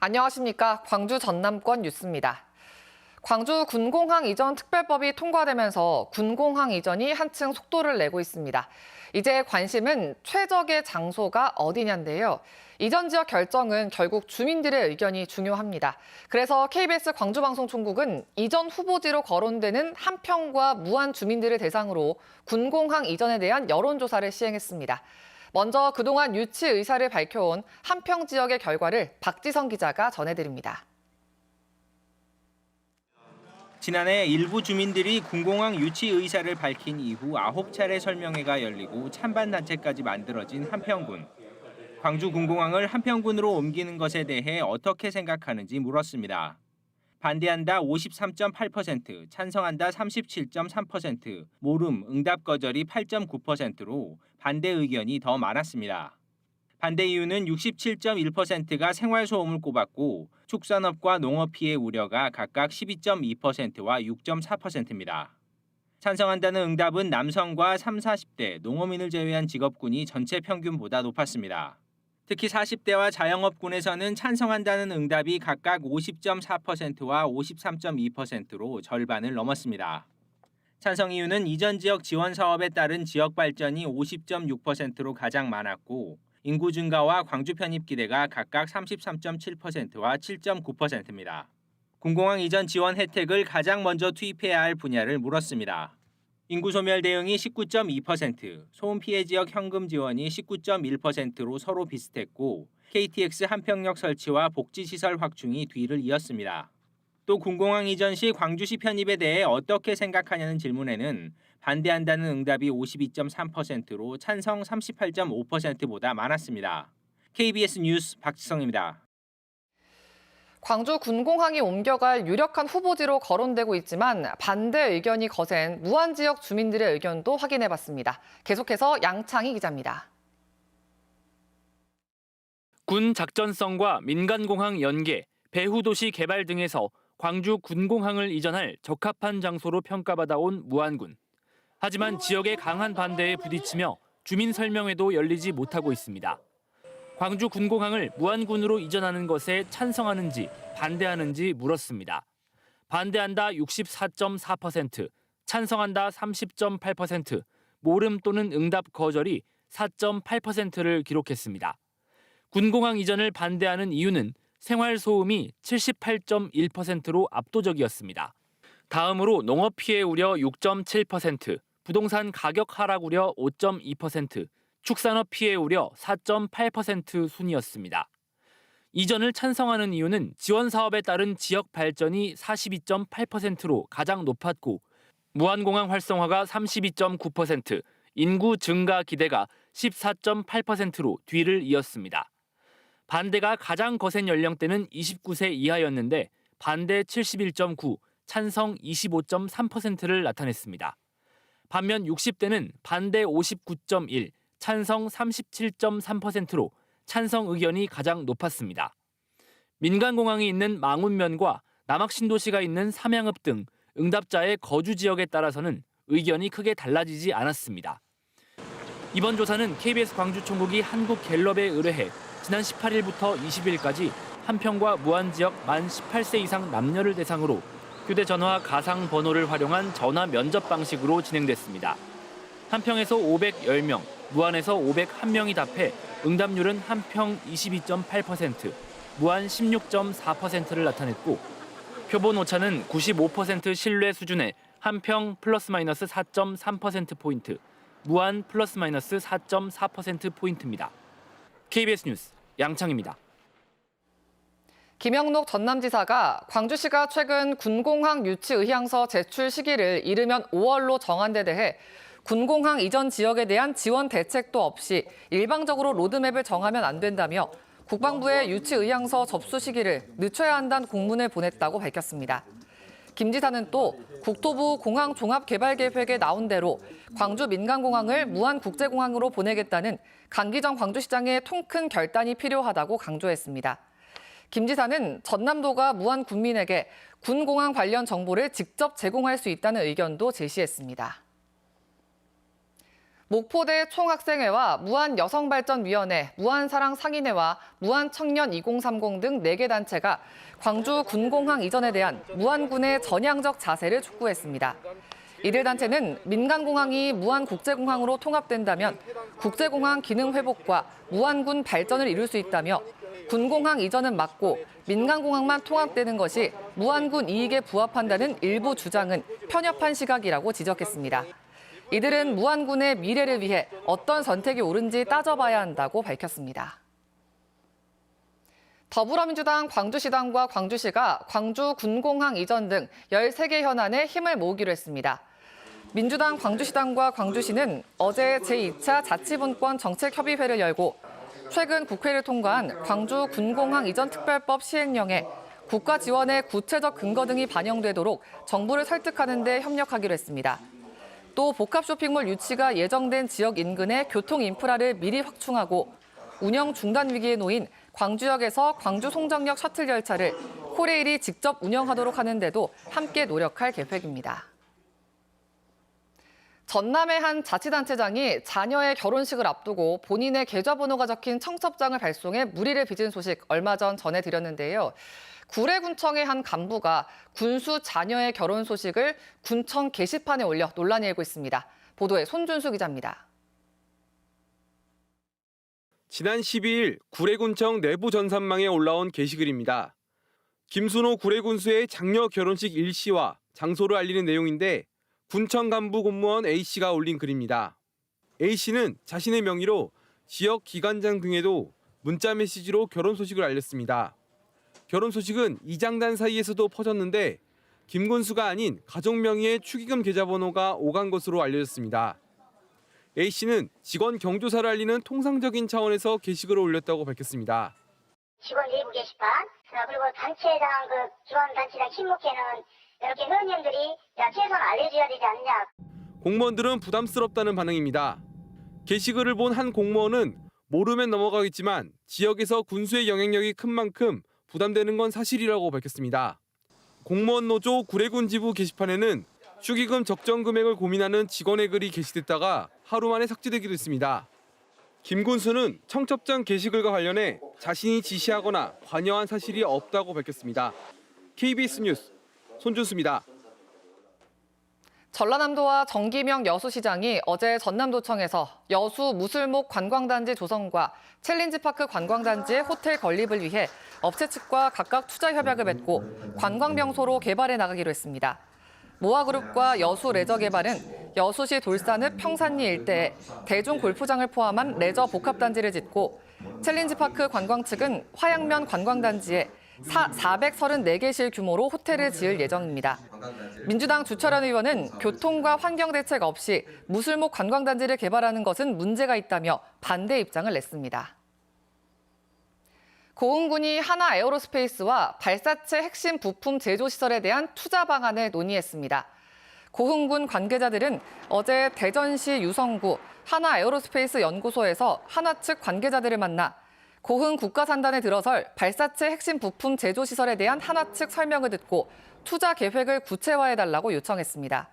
안녕하십니까. 광주 전남권 뉴스입니다. 광주 군공항 이전 특별법이 통과되면서 군공항 이전이 한층 속도를 내고 있습니다. 이제 관심은 최적의 장소가 어디냐인데요. 이전 지역 결정은 결국 주민들의 의견이 중요합니다. 그래서 KBS 광주방송총국은 이전 후보지로 거론되는 한평과 무안 주민들을 대상으로 군공항 이전에 대한 여론조사를 시행했습니다. 먼저 그동안 유치 의사를 밝혀온 한평 지역의 결과를 박지성 기자가 전해드립니다. 지난해 일부 주민들이 군공항 유치 의사를 밝힌 이후 9차례 설명회가 열리고 찬반 단체까지 만들어진 한평군. 광주 군공항을 한평군으로 옮기는 것에 대해 어떻게 생각하는지 물었습니다. 반대한다 53.8%, 찬성한다 37.3%, 모름, 응답 거절이 8.9%로 반대 의견이 더 많았습니다. 반대 이유는 67.1%가 생활소음을 꼽았고 축산업과 농업 피해 우려가 각각 12.2%와 6.4%입니다. 찬성한다는 응답은 남성과 3, 40대, 농어민을 제외한 직업군이 전체 평균보다 높았습니다. 특히 40대와 자영업군에서는 찬성한다는 응답이 각각 50.4%와 53.2%로 절반을 넘었습니다. 찬성 이유는 이전 지역 지원 사업에 따른 지역 발전이 50.6%로 가장 많았고 인구 증가와 광주 편입 기대가 각각 33.7%와 7.9%입니다. 군공항 이전 지원 혜택을 가장 먼저 투입해야 할 분야를 물었습니다. 인구 소멸 대응이 19.2%, 소음 피해 지역 현금 지원이 19.1%로 서로 비슷했고 KTX 한평역 설치와 복지시설 확충이 뒤를 이었습니다. 또 군공항 이전 시 광주시 편입에 대해 어떻게 생각하냐는 질문에는 반대한다는 응답이 52.3%로 찬성 38.5%보다 많았습니다. KBS 뉴스 박지성입니다. 광주 군공항이 옮겨갈 유력한 후보지로 거론되고 있지만 반대 의견이 거센 무안 지역 주민들의 의견도 확인해봤습니다. 계속해서 양창희 기자입니다. 군 작전성과 민간공항 연계, 배후도시 개발 등에서 광주 군공항을 이전할 적합한 장소로 평가받아온 무안군. 하지만 지역의 강한 반대에 부딪히며 주민 설명회도 열리지 못하고 있습니다. 광주 군공항을 무안군으로 이전하는 것에 찬성하는지 반대하는지 물었습니다. 반대한다 64.4%, 찬성한다 30.8%, 모름 또는 응답 거절이 4.8%를 기록했습니다. 군공항 이전을 반대하는 이유는 생활소음이 78.1%로 압도적이었습니다. 다음으로 농업 피해 우려 6.7%, 부동산 가격 하락 우려 5.2%, 축산업 피해 우려 4.8% 순이었습니다. 이전을 찬성하는 이유는 지원 사업에 따른 지역 발전이 42.8%로 가장 높았고 무안공항 활성화가 32.9%, 인구 증가 기대가 14.8%로 뒤를 이었습니다. 반대가 가장 거센 연령대는 29세 이하였는데 반대 71.9, 찬성 25.3%를 나타냈습니다. 반면 60대는 반대 59.1, 찬성 37.3%로 찬성 의견이 가장 높았습니다. 민간공항이 있는 망운면과 남학신도시가 있는 삼양읍 등 응답자의 거주 지역에 따라서는 의견이 크게 달라지지 않았습니다. 이번 조사는 KBS 광주총국이 한국갤럽에 의뢰해 지난 18일부터 20일까지 한평과 무안 지역 만 18세 이상 남녀를 대상으로 휴대전화 가상 번호를 활용한 전화 면접 방식으로 진행됐습니다. 한평에서 510명, 무안에서 501명이 답해 응답률은 한평 22.8%, 무안 16.4%를 나타냈고 표본 오차는 95% 신뢰 수준의 한평 플러스 마이너스 4.3%포인트, 무안 플러스 마이너스 4.4%포인트입니다. KBS 뉴스 양창입니다. 김영록 전남지사가 광주시가 최근 군공항 유치 의향서 제출 시기를 이르면 5월로 정한 데 대해 군공항 이전 지역에 대한 지원 대책도 없이 일방적으로 로드맵을 정하면 안 된다며 국방부에 유치 의향서 접수 시기를 늦춰야 한다는 공문을 보냈다고 밝혔습니다. 김 지사는 또 국토부 공항 종합개발계획에 나온 대로 광주 민간공항을 무안국제공항으로 보내겠다는 강기정 광주시장의 통큰 결단이 필요하다고 강조했습니다. 김 지사는 전남도가 무안 군민에게 군공항 관련 정보를 직접 제공할 수 있다는 의견도 제시했습니다. 목포대 총학생회와 무한여성발전위원회, 무한사랑상인회와 무한청년 2030 등 4개 단체가 광주 군공항 이전에 대한 무안군의 전향적 자세를 촉구했습니다. 이들 단체는 민간공항이 무안국제공항으로 통합된다면 국제공항 기능 회복과 무안군 발전을 이룰 수 있다며 군공항 이전은 막고 민간공항만 통합되는 것이 무안군 이익에 부합한다는 일부 주장은 편협한 시각이라고 지적했습니다. 이들은 무안군의 미래를 위해 어떤 선택이 옳은지 따져봐야 한다고 밝혔습니다. 더불어민주당 광주시당과 광주시가 광주 군공항 이전 등 13개 현안에 힘을 모으기로 했습니다. 민주당 광주시당과 광주시는 어제 제2차 자치분권 정책협의회를 열고 최근 국회를 통과한 광주 군공항 이전 특별법 시행령에 국가 지원의 구체적 근거 등이 반영되도록 정부를 설득하는 데 협력하기로 했습니다. 또 복합 쇼핑몰 유치가 예정된 지역 인근의 교통 인프라를 미리 확충하고 운영 중단 위기에 놓인 광주역에서 광주 송정역 셔틀 열차를 코레일이 직접 운영하도록 하는 데도 함께 노력할 계획입니다. 전남의 한 자치단체장이 자녀의 결혼식을 앞두고 본인의 계좌번호가 적힌 청첩장을 발송해 물의를 빚은 소식 얼마 전 전해드렸는데요. 구례군청의 한 간부가 군수 자녀의 결혼 소식을 군청 게시판에 올려 논란이 일고 있습니다. 보도에 손준수 기자입니다. 지난 12일 구례군청 내부 전산망에 올라온 게시글입니다. 김순호 구례군수의 장녀 결혼식 일시와 장소를 알리는 내용인데 군청 간부 공무원 A씨가 올린 글입니다. A씨는 자신의 명의로 지역 기관장 등에도 문자 메시지로 결혼 소식을 알렸습니다. 결혼 소식은 이장단 사이에서도 퍼졌는데 김 군수가 아닌 가족 명의의 축의금 계좌번호가 오간 것으로 알려졌습니다. A씨는 직원 경조사를 알리는 통상적인 차원에서 게시글을 올렸다고 밝혔습니다. 직원 일부 게시판, 그리고 단체장, 지원단체장 친목회는 이렇게 회원님들이 최소한 알려줘야 되지 않느냐. 공무원들은 부담스럽다는 반응입니다. 게시글을 본 한 공무원은 모르면 넘어가겠지만 지역에서 군수의 영향력이 큰 만큼 부담되는 건 사실이라고 밝혔습니다. 공무원 노조 구례군 지부 게시판에는 축의금 적정 금액을 고민하는 직원의 글이 게시됐다가 하루 만에 삭제되기도 했습니다. 김 군수는 청첩장 게시글과 관련해 자신이 지시하거나 관여한 사실이 없다고 밝혔습니다. KBS 뉴스 손준수입니다. 전라남도와 정기명 여수시장이 어제 전남도청에서 여수 무술목 관광단지 조성과 챌린지파크 관광단지의 호텔 건립을 위해 업체 측과 각각 투자 협약을 맺고 관광명소로 개발해 나가기로 했습니다. 모아그룹과 여수레저개발은 여수시 돌산읍 평산리 일대에 대중골프장을 포함한 레저 복합단지를 짓고 챌린지파크 관광 측은 화양면 관광단지에 434개실 규모로 호텔을 지을 예정입니다. 민주당 주철현 의원은 교통과 환경 대책 없이 무술목 관광단지를 개발하는 것은 문제가 있다며 반대 입장을 냈습니다. 고흥군이 하나에어로스페이스와 발사체 핵심 부품 제조 시설에 대한 투자 방안을 논의했습니다. 고흥군 관계자들은 어제 대전시 유성구 하나에어로스페이스 연구소에서 하나 측 관계자들을 만나 고흥 국가산단에 들어설 발사체 핵심 부품 제조 시설에 대한 하나 측 설명을 듣고 투자 계획을 구체화해달라고 요청했습니다.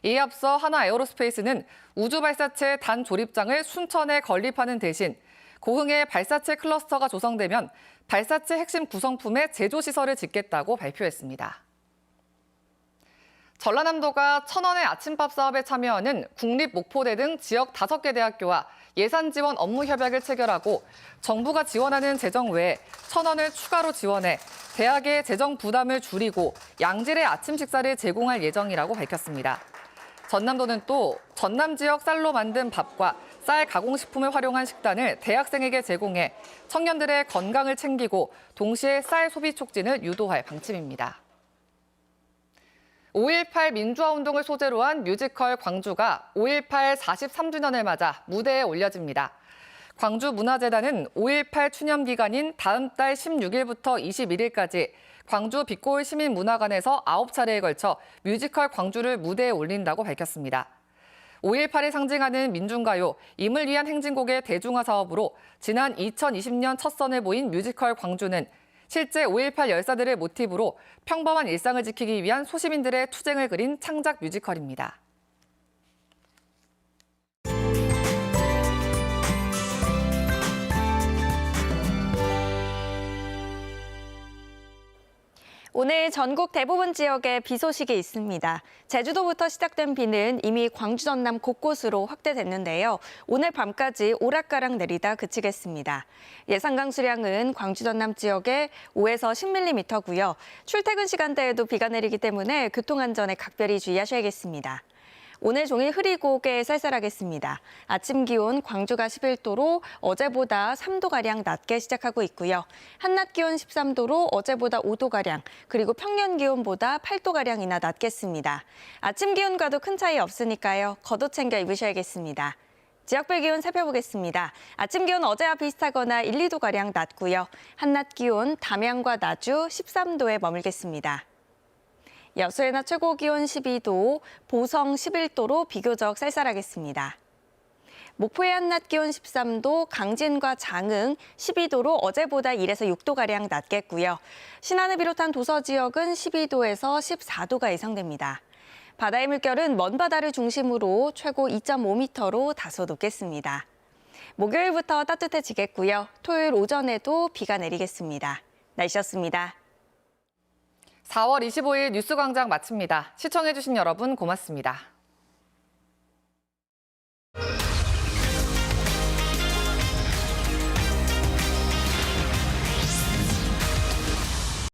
이에 앞서 하나에어로스페이스는 우주 발사체 단 조립장을 순천에 건립하는 대신 고흥에 발사체 클러스터가 조성되면 발사체 핵심 구성품의 제조 시설을 짓겠다고 발표했습니다. 전라남도가 천원의 아침밥 사업에 참여하는 국립목포대 등 지역 5개 대학교와 예산 지원 업무 협약을 체결하고 정부가 지원하는 재정 외에 1,000원을 추가로 지원해 대학의 재정 부담을 줄이고 양질의 아침 식사를 제공할 예정이라고 밝혔습니다. 전남도는 또 전남 지역 쌀로 만든 밥과 쌀 가공식품을 활용한 식단을 대학생에게 제공해 청년들의 건강을 챙기고 동시에 쌀 소비 촉진을 유도할 방침입니다. 5.18 민주화운동을 소재로 한 뮤지컬 광주가 5.18 43주년을 맞아 무대에 올려집니다. 광주문화재단은 5.18 추념 기간인 다음 달 16일부터 21일까지 광주 빛고울 시민문화관에서 9차례에 걸쳐 뮤지컬 광주를 무대에 올린다고 밝혔습니다. 5.18을 상징하는 민중가요, 임을 위한 행진곡의 대중화 사업으로 지난 2020년 첫 선을 보인 뮤지컬 광주는 실제 5.18 열사들을 모티브로 평범한 일상을 지키기 위한 소시민들의 투쟁을 그린 창작 뮤지컬입니다. 오늘 전국 대부분 지역에 비 소식이 있습니다. 제주도부터 시작된 비는 이미 광주 전남 곳곳으로 확대됐는데요. 오늘 밤까지 오락가락 내리다 그치겠습니다. 예상 강수량은 광주 전남 지역에 5에서 10mm고요. 출퇴근 시간대에도 비가 내리기 때문에 교통안전에 각별히 주의하셔야겠습니다. 오늘 종일 흐리고 꽤 쌀쌀하겠습니다. 아침 기온 광주가 11도로 어제보다 3도가량 낮게 시작하고 있고요. 한낮 기온 13도로 어제보다 5도가량, 그리고 평년 기온보다 8도가량이나 낮겠습니다. 아침 기온과도 큰 차이 없으니까요. 겉옷 챙겨 입으셔야겠습니다. 지역별 기온 살펴보겠습니다. 아침 기온 어제와 비슷하거나 1, 2도가량 낮고요. 한낮 기온 담양과 나주 13도에 머물겠습니다. 여수의 낮 최고 기온 12도, 보성 11도로 비교적 쌀쌀하겠습니다. 목포의 한낮 기온 13도, 강진과 장흥 12도로 어제보다 1에서 6도가량 낮겠고요. 신안을 비롯한 도서 지역은 12도에서 14도가 예상됩니다. 바다의 물결은 먼 바다를 중심으로 최고 2.5m로 다소 높겠습니다. 목요일부터 따뜻해지겠고요. 토요일 오전에도 비가 내리겠습니다. 날씨였습니다. 4월 25일 뉴스광장 마칩니다. 시청해주신 여러분 고맙습니다.